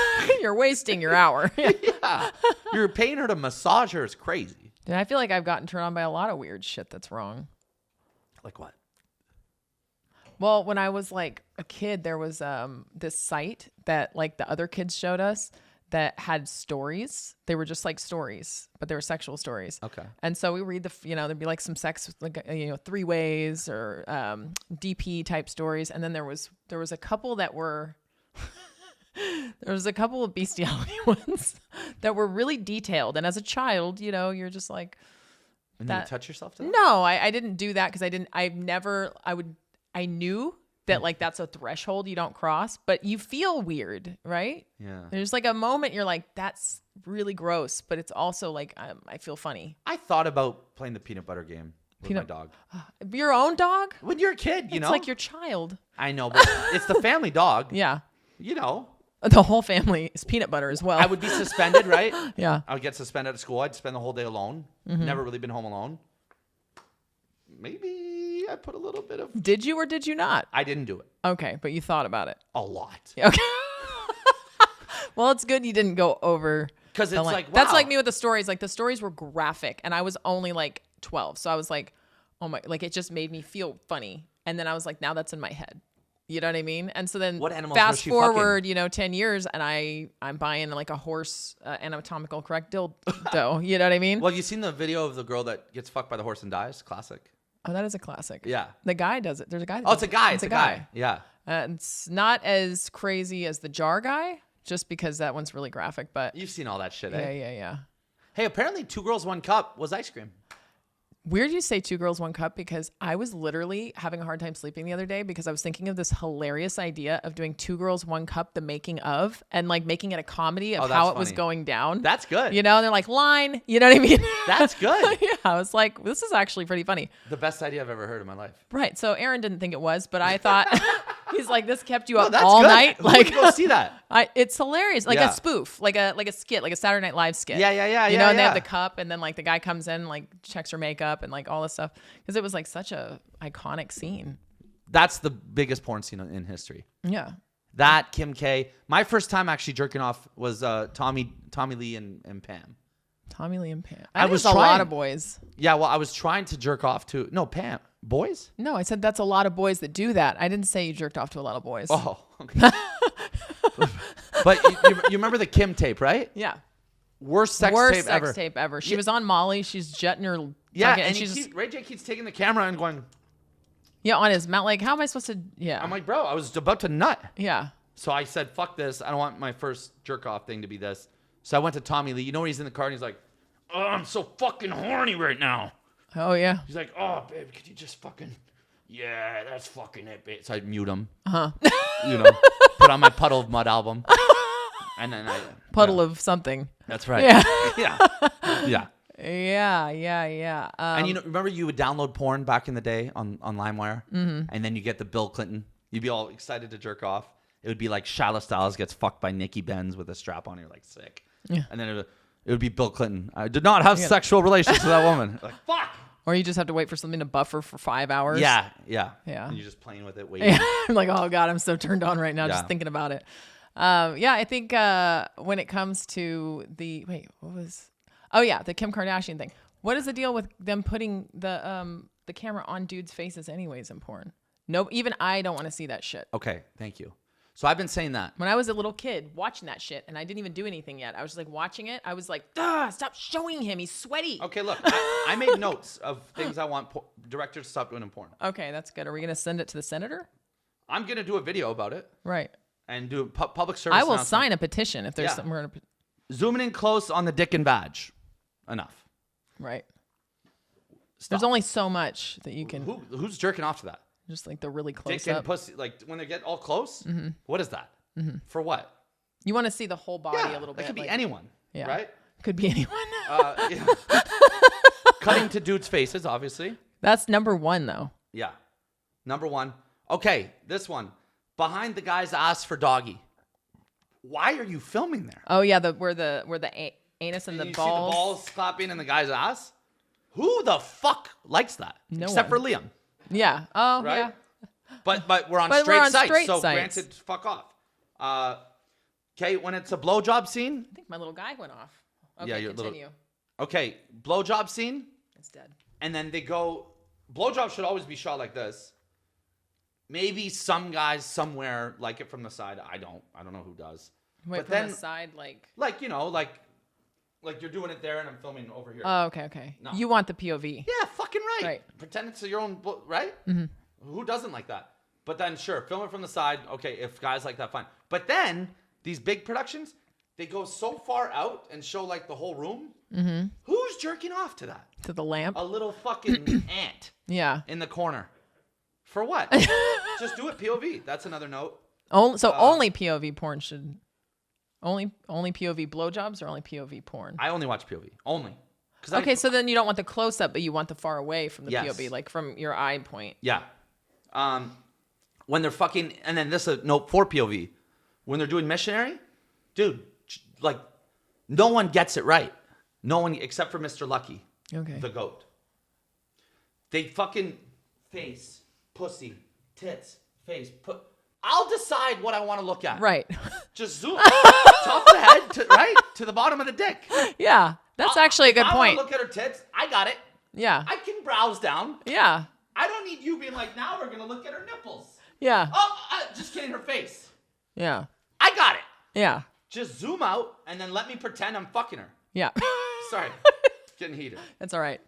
you're wasting your hour. Yeah, you're paying her to massage her. It's crazy. Dude, I feel like I've gotten turned on by a lot of weird shit that's wrong. Like what? Well, when I was like a kid, there was this site that like the other kids showed us that had stories. They were just like stories, but they were sexual stories. Okay. And so we read there'd be like some sex, like, three ways or DP type stories. And then there was a couple that were, there was a couple of bestiality ones that were really detailed. And as a child, you're just like. And then you touch yourself to that? No, I didn't do that because I knew that like that's a threshold you don't cross, but you feel weird, right? Yeah. There's like a moment you're like, that's really gross, but it's also like I feel funny. I thought about playing the peanut butter game with my dog. Your own dog? When you're a kid, It's like your child. I know, but it's the family dog. Yeah. The whole family is peanut butter as well. I would be suspended, right? Yeah. I would get suspended at school. I'd spend the whole day alone. Never really been home alone. Maybe I put a little bit of... Did you or did you not? I didn't do it. Okay, but you thought about it. A lot. Okay. Well, it's good you didn't go over. Because it's like, wow. That's like me with the stories. Like the stories were graphic and I was only like 12. So I was like, oh my, like it just made me feel funny. And then I was like, now that's in my head. You know what I mean? And so then what animals fast was she forward, 10 years and I'm buying like a horse anatomical correct dildo. You know what I mean? Well, you seen the video of the girl that gets fucked by the horse and dies? Classic. Oh, that is a classic. Yeah. The guy does it. There's a guy. It's a guy. It's a guy. Yeah. It's not as crazy as the jar guy, just because that one's really graphic, but. You've seen all that shit, yeah, eh? Yeah. Hey, apparently 2 Girls, 1 Cup was ice cream. Weird you say 2 girls, 1 cup because I was literally having a hard time sleeping the other day because I was thinking of this hilarious idea of doing 2 girls, 1 cup, the making of, and like making it a comedy of how it was going down. That's good. And they're like, line, you know what I mean? That's good. Yeah, I was like, this is actually pretty funny. The best idea I've ever heard in my life. Right. So Aaron didn't think it was, but I thought, he's like, this kept you up that's all good. night. Who would go see that? It's hilarious. Like Yeah. a spoof, like a skit, like a Saturday Night Live skit. Yeah. And they have the cup and then like the guy comes in, like checks her makeup and like all this stuff. Because it was like such a iconic scene. That's the biggest porn scene in history. Yeah. That, Kim K. My first time actually jerking off was Tommy Lee and Pam. Tommy Lee and Pam. I was a trying. lot of boys. Yeah, well, I was trying to jerk off to... No, Pam. Boys? No, I said that's a lot of boys that do that. I didn't say you jerked off to a lot of boys. Oh, okay. But you remember the Kim tape, right? Yeah. Worst sex tape ever. She was on Molly. She's jetting her. Yeah, and Ray J keeps taking the camera and going... Yeah, on his mouth. Like, how am I supposed to... Yeah. I'm like, bro, I was about to nut. Yeah. So I said, fuck this. I don't want my first jerk off thing to be this. So I went to Tommy Lee. You know when he's in the car and he's like, oh, I'm so fucking horny right now. Oh, yeah. He's like, oh, babe, could you just fucking... Yeah, that's fucking it, babe. So I mute him. Uh-huh. Put on my Puddle of Mud album. And then Puddle of something. That's right. Yeah. Yeah. Yeah. And remember you would download porn back in the day on LimeWire? Mm-hmm. And then you get the Bill Clinton. You'd be all excited to jerk off. It would be like Shyla Styles gets fucked by Nikki Benz with a strap on. You're like, sick. Yeah. And then it would be Bill Clinton. I did not have sexual relations with that woman. Like, fuck. Or you just have to wait for something to buffer for 5 hours. Yeah. And you're just playing with it, waiting. Yeah. I'm like, oh God, I'm so turned on right now just thinking about it. I think when it comes to the the Kim Kardashian thing. What is the deal with them putting the camera on dudes' faces anyways in porn? No, even I don't want to see that shit. Okay, thank you. So I've been saying that. When I was a little kid watching that shit, and I didn't even do anything yet. I was just like watching it. I was like, stop showing him. He's sweaty. Okay, look, I made notes of things I want directors to stop doing in porn. Okay, that's good. Are we going to send it to the senator? I'm going to do a video about it. Right. And do a public service I will sign a petition if there's something we're going to... Zooming in close on the dick and vag. Enough. Right. Stop. There's only so much that you can... Who's jerking off to that? Just like the really close dick up. and pussy, like when they get all close? Mm-hmm. What is that? Mm-hmm. For what? You want to see the whole body a little bit. It could be anyone, right? Could be anyone. Cutting to dudes' faces, obviously. That's number one, though. Yeah. Number one. Okay, this one. Behind the guy's ass for doggy. Why are you filming there? Oh, yeah, where the anus and the you balls. see the balls clapping in the guy's ass? Who the fuck likes that? No Except one. for Liam. Yeah. Oh, Right? yeah. But we're on But straight we're on sites, straight so sites. granted, fuck off. Okay, when it's a blowjob scene. I think my little guy went off. Okay, Yeah, your continue. little. Okay, blowjob scene. It's dead. And then they go. Blowjob should always be shot like this. Maybe some guys somewhere like it from the side. I don't know who does. Wait, but from then, the side, like like you're doing it there and I'm filming over here. Oh, okay. No. You want the POV. Yeah, fucking right. Right. Pretend it's your own, right? Mm-hmm. Who doesn't like that? But then, sure, film it from the side. Okay, if guys like that, fine. But then, these big productions, they go so far out and show, like, the whole room. Mm-hmm. Who's jerking off to that? To the lamp. A little fucking ant Yeah. in the corner. For what? Just do it POV. That's another note. Only POV porn should... Only POV blowjobs or only POV porn? I only watch POV. Only. Okay, so then you don't want the close-up, but you want the far away from the Yes. POV, like from your eye point. Yeah. When they're fucking, and then this is a note for POV. When they're doing missionary, dude, like, no one gets it right. No one, except for Mr. Lucky. Okay. The goat. They fucking face, pussy, tits, face, I'll decide what I want to look at. Right. Just zoom top of the head to the bottom of the dick. Yeah, that's actually a good I point. want to look at her tits. I got it. Yeah. I can browse down. Yeah. I don't need you being like, now we're gonna look at her nipples. Yeah. Oh, just kidding, her face. Yeah. I got it. Yeah. Just zoom out and then let me pretend I'm fucking her. Yeah. Sorry, getting heated. That's all right.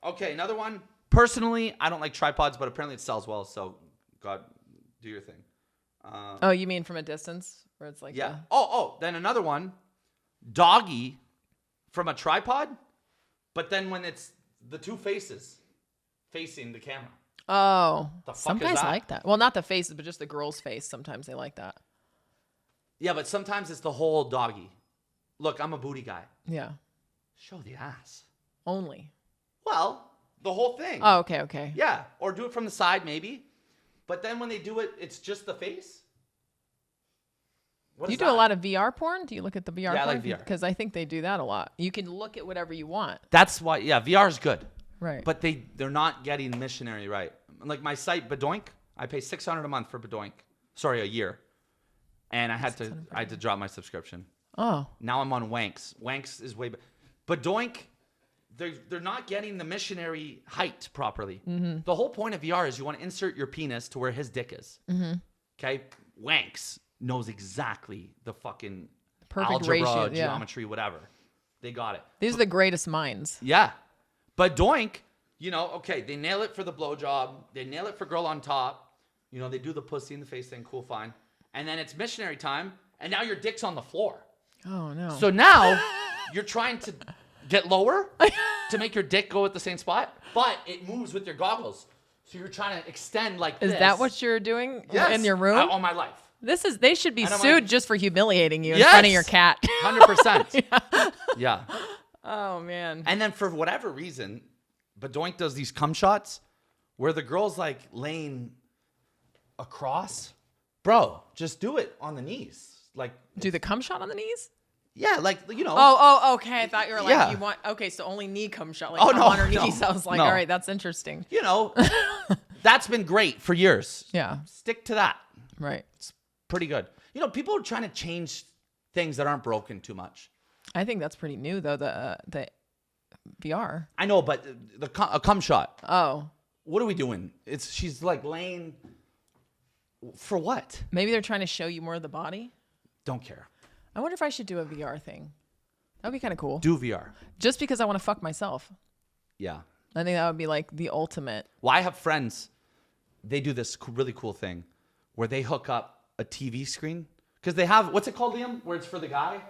Okay, another one. Personally, I don't like tripods, but apparently it sells well. So, God, do your thing. Oh, you mean from a distance, where it's like Yeah. Then another one. Doggy from a tripod, but then when it's the two faces facing the camera. Some fuck is guys that? like that. Well, not the faces, but just the girl's face. Sometimes they like that. Yeah, but sometimes it's the whole doggy. Look, I'm a booty guy. Yeah. Show the ass. Only. Well, the whole thing. Oh, okay. Yeah, or do it from the side maybe. But then when they do it, it's just the face. You do a lot of VR porn? Do you look at the VR porn? Yeah, I like VR. Because I think they do that a lot. You can look at whatever you want. That's why, yeah, VR is good. Right. But they're not getting missionary right. Like my site, Badoink, I pay $600 a month for Badoink. Sorry, a year. And I had to drop my subscription. Oh. Now I'm on Wanks. Wanks is way better. Badoink, they're not getting the missionary height properly. Mm-hmm. The whole point of VR is you want to insert your penis to where his dick is. Mm-hmm. Okay? Wanks knows exactly the fucking perfect algebra, ratio, yeah. geometry, whatever. They got it. These are the greatest minds. Yeah. But Doink, okay, they nail it for the blowjob. They nail it for girl on top. They do the pussy in the face thing. Cool, fine. And then it's missionary time, and now your dick's on the floor. Oh, no. So now you're trying to get lower to make your dick go at the same spot, but it moves with your goggles. So you're trying to extend like this. Is that what you're doing in your room? All my life. They should be sued just for humiliating you in Yes! front of your cat. 100%. Yeah. Oh, man. And then for whatever reason, Badoink does these cum shots where the girl's like laying across. Bro, just do it on the knees. Like, do the cum shot on the knees? Yeah, like, Oh, okay. I thought you were like, Yeah. you want, okay, so only knee cum shot. Like, Oh, on her no, knees. I was like, no. all right, that's interesting. That's been great for years. Yeah. Stick to that. Right. It's pretty good. People are trying to change things that aren't broken too much. I think that's pretty new, though, the VR. I know, but a cum shot. Oh. What are we doing? She's like laying. For what? Maybe they're trying to show you more of the body. Don't care. I wonder if I should do a VR thing. That'd be kind of cool. Do VR. Just because I want to fuck myself. Yeah. I think that would be like the ultimate. Well, I have friends. They do this really cool thing where they hook up a TV screen because they have, what's it called, Liam? Where it's for the guy?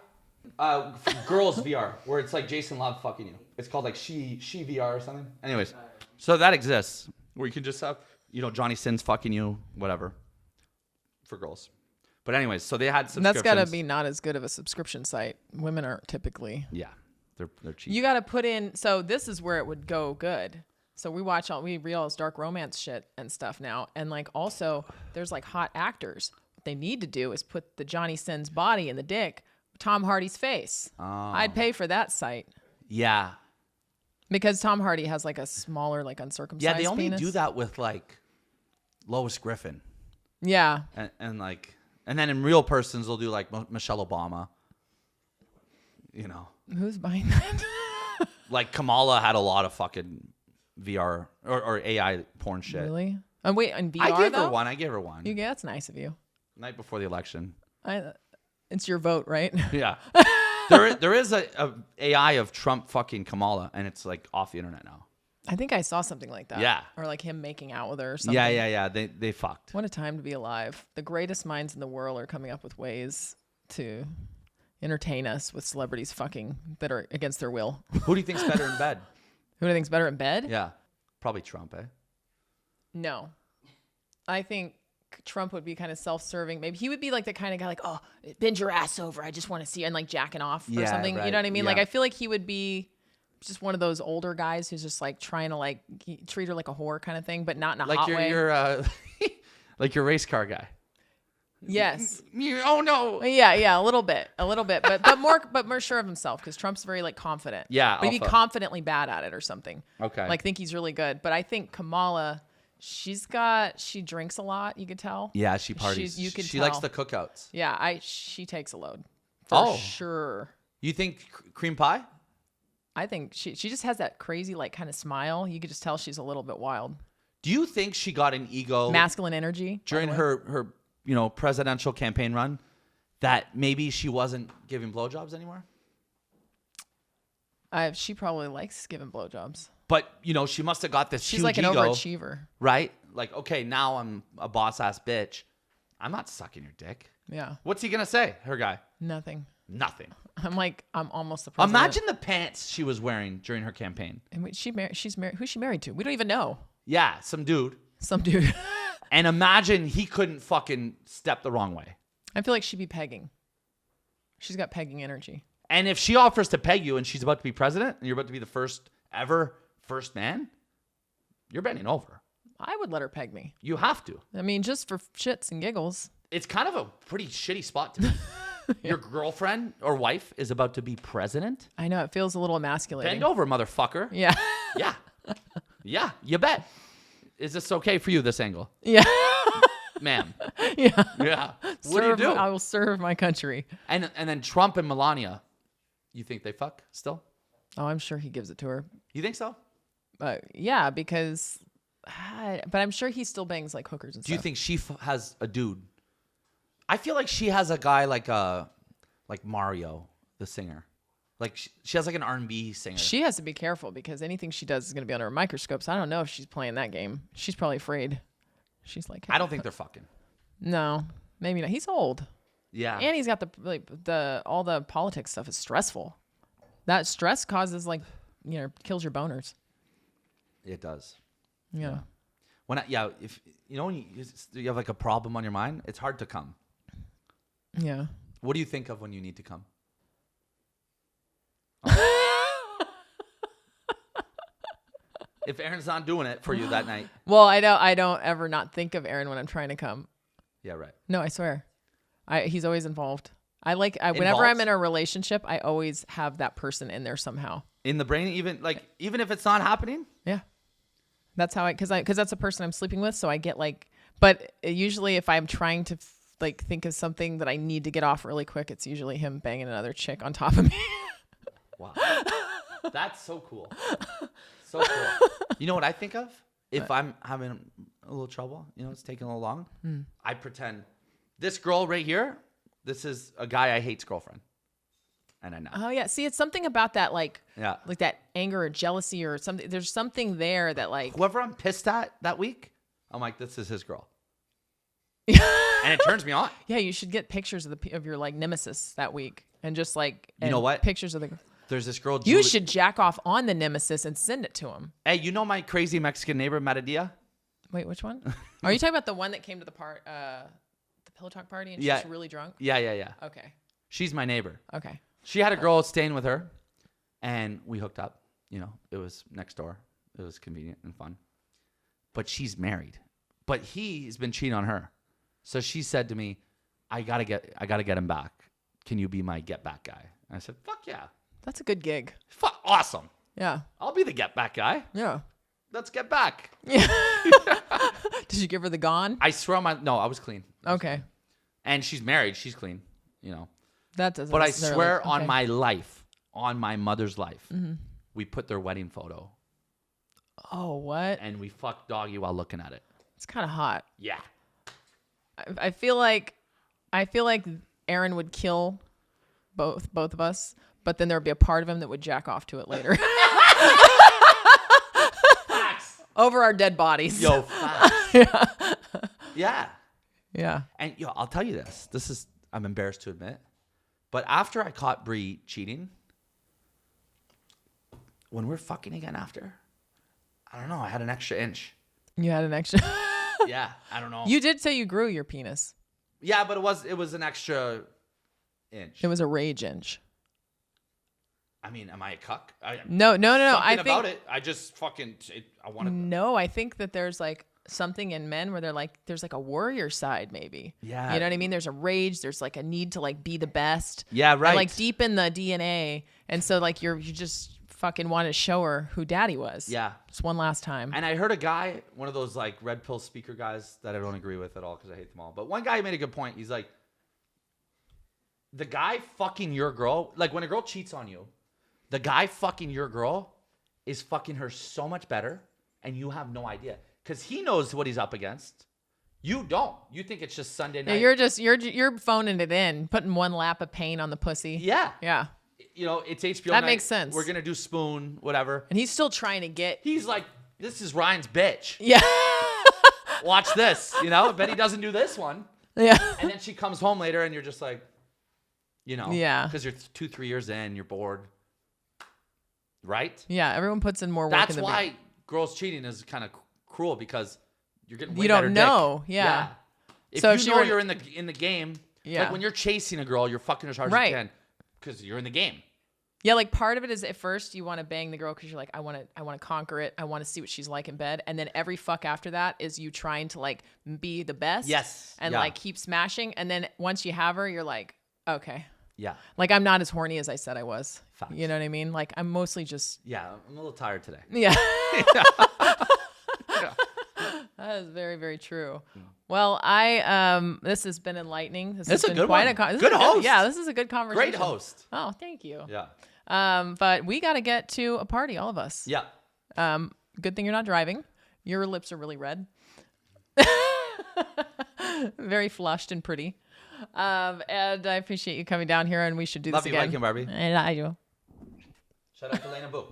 Girls VR, where it's like Jason Love fucking you. It's called like she VR or something. Anyways, so that exists where you can just have, Johnny Sins fucking you, whatever, for girls. But anyways, so they had subscriptions. That's got to be not as good of a subscription site. Women aren't typically. Yeah, they're cheap. You got to put in. So this is where it would go good. So we read all this dark romance shit and stuff now. And like also there's like hot actors. What they need to do is put the Johnny Sins body in the dick, Tom Hardy's face. Oh. I'd pay for that sight. Yeah. Because Tom Hardy has like a smaller, like uncircumcised Yeah, they only penis. do that with like Lois Griffin. Yeah. And then in real persons, they'll do like Michelle Obama. You know. Who's buying that? Like Kamala had a lot of fucking VR or AI porn shit. Really? And wait, in VR I gave though? her one. Yeah, that's nice of you. Night before the election. It's your vote, right? Yeah. There is a AI of Trump fucking Kamala, and it's like off the internet now. I think I saw something like that. Yeah. Or like him making out with her or something. Yeah. They fucked. What a time to be alive. The greatest minds in the world are coming up with ways to entertain us with celebrities fucking that are against their will. Who do you think's better in bed? Who do you think's better in bed? Yeah. Probably Trump, eh? No. I think Trump would be kind of self-serving. Maybe he would be like the kind of guy like, oh, bend your ass over. I just want to see you. And like jacking off or something. Right. You know what I mean? Yeah. Like, I feel like he would be just one of those older guys who's just like trying to like treat her like a whore kind of thing, but not in a Like hot way. you're like your race car guy. Yes. Oh no. Yeah, a little bit, but more sure of himself because Trump's very like confident. Yeah, but he'd be alpha. confidently bad at it or something. Okay. Like think he's really good, but I think Kamala, she drinks a lot. You could tell. Yeah, she parties. She likes the cookouts. Yeah, she takes a load for sure. You think cream pie? I think she just has that crazy like kind of smile. You could just tell she's a little bit wild. Do you think she got an ego Masculine energy during her presidential campaign run that maybe she wasn't giving blowjobs anymore? She probably likes giving blowjobs. But she must have got this She's huge like an ego, overachiever, right? Like, okay, now I'm a boss ass bitch. I'm not sucking your dick. Yeah. What's he gonna say? Her guy? Nothing. I'm almost the president. Imagine the pants she was wearing during her campaign. And she's married. Who's she married to? We don't even know. Yeah, some dude. Some dude. And imagine he couldn't fucking step the wrong way. I feel like she'd be pegging. She's got pegging energy. And if she offers to peg you and she's about to be president and you're about to be the first man, you're bending over. I would let her peg me. You have to. I mean, just for shits and giggles. It's kind of a pretty shitty spot to be. Your girlfriend or wife is about to be president. I know. It feels a little emasculating. Bend over, motherfucker. Yeah. Yeah. Yeah, you bet. Is this okay for you, this angle? Yeah. Ma'am. Yeah. Yeah. What do you do? I will serve my country. And then Trump and Melania, you think they fuck still? Oh, I'm sure he gives it to her. You think so? Yeah, because... But I'm sure he still bangs like hookers and stuff. Do you think she has a dude? I feel like she has a guy like Mario, the singer. Like she has like an R&B singer. She has to be careful because anything she does is going to be under a microscope. So I don't know if she's playing that game. She's probably afraid. She's like, hey, I don't think they're fucking. No, maybe not. He's old. Yeah. And he's got all the politics stuff is stressful. That stress causes kills your boners. It does. Yeah. If when you have like a problem on your mind, it's hard to come. Yeah. What do you think of when you need to come? If Aaron's not doing it for you that night. Well, I don't ever not think of Aaron when I'm trying to come. Yeah, right. No, I swear. He's always involved. Whenever I'm in a relationship, I always have that person in there somehow. In the brain, even if it's not happening? Yeah. That's how because that's a person I'm sleeping with. So I get but usually if I'm trying to think of something that I need to get off really quick, it's usually him banging another chick on top of me. Wow. That's so cool. So cool. You know what I think of? If I'm having a little trouble, it's taking a little long, I pretend this girl right here, this is a guy I hate's girlfriend. And I know. Oh yeah. See, it's something about that like that anger or jealousy or something. There's something there that whoever I'm pissed at that week, I'm like, this is his girl. And it turns me on. Yeah, you should get pictures of your nemesis that week and just you know what? Pictures of the. There's this girl. You should jack off on the nemesis and send it to him. Hey, you know my crazy Mexican neighbor Matadia? Wait, which one? Are you talking about the one that came to the Pillow Talk party and she's really drunk? Yeah. Okay. She's my neighbor. Okay. She had a girl staying with her, and we hooked up. It was next door. It It was convenient and fun. But she's married. But he's been cheating on her. So she said to me, I gotta get him back. Can you be my get back guy? And I said, fuck yeah. That's a good gig. Fuck, awesome. Yeah. I'll be the get back guy. Yeah. Let's get back. Yeah. Did you give her the gone? I swear no, I was clean. Okay. And she's married. She's clean, you know. That doesn't. But I necessarily- swear okay. on my life, on my mother's life, we put their wedding photo Oh, what? and we fucked doggy while looking at it. It's kind of hot. Yeah. I feel like Aaron would kill both of us, but then there would be a part of him that would jack off to it later. Facts. Over our dead bodies. Yo, facts. Yeah. Yeah. And yo, I'll tell you this. This is, I'm embarrassed to admit, but after I caught Bree cheating, when we're fucking again after, I don't know, I had an extra inch. You had an extra. Yeah, I don't know. You did say you grew your penis. Yeah, but it was an extra inch. It was a rage inch. I mean, am I a cuck? No. Something I think about it. I just fucking, I want to. No, I think that there's like something in men where there's like a warrior side maybe. Yeah. You know what I mean? There's a rage. There's like a need to like be the best. Yeah, right. And like deep in the DNA. And so like you just fucking want to show her who daddy was. Yeah. Just one last time. And I heard a guy, one of those like red pill speaker guys that I don't agree with at all because I hate them all. But one guy made a good point. He's like, the guy fucking your girl, like when a girl cheats on you, the guy fucking your girl is fucking her so much better and you have no idea. Because he knows what he's up against. You don't. You think it's just Sunday night. Yeah, you're phoning it in, putting one lap of pain on the pussy. Yeah. Yeah. You know, it's HBO That night. makes sense. We're going to do spoon, whatever. And he's still trying to get. He's like, this is Ryan's bitch. Yeah. Watch this. You know, I bet he doesn't do this one. Yeah. And then she comes home later and you're just like, you know. Yeah. Because you're 2-3 years in, you're bored. Right? Yeah. Everyone puts in more work. That's in the why girls cheating is kind of cruel because you're getting way You don't better know. dick. Yeah. If So you if she know were- you're in the game, Yeah. like when you're chasing a girl, you're fucking as hard as Right. you can because you're in the game. Yeah, like part of it is at first you want to bang the girl because you're like, I want to conquer it. I want to see what she's like in bed. And then every fuck after that is you trying to like be the best. Yes. And Yeah. like keep smashing. And then once you have her, you're like, okay. Yeah. Like I'm not as horny as I said I was. Facts. You know what I mean? Like I'm mostly just. Yeah. I'm a little tired today. Yeah. Yeah. That is very, very true. Well, this has been enlightening. This It's has a been good quite one. a Good host. Yeah, this is a good conversation. Great host. Oh, thank you. Yeah. But we got to get to a party, all of us. Yeah. Good thing you're not driving. Your lips are really red. Very flushed and pretty. And I appreciate you coming down here, and we should do Love this you, again. Viking Barbie. I do. Shout out to Lena Boo.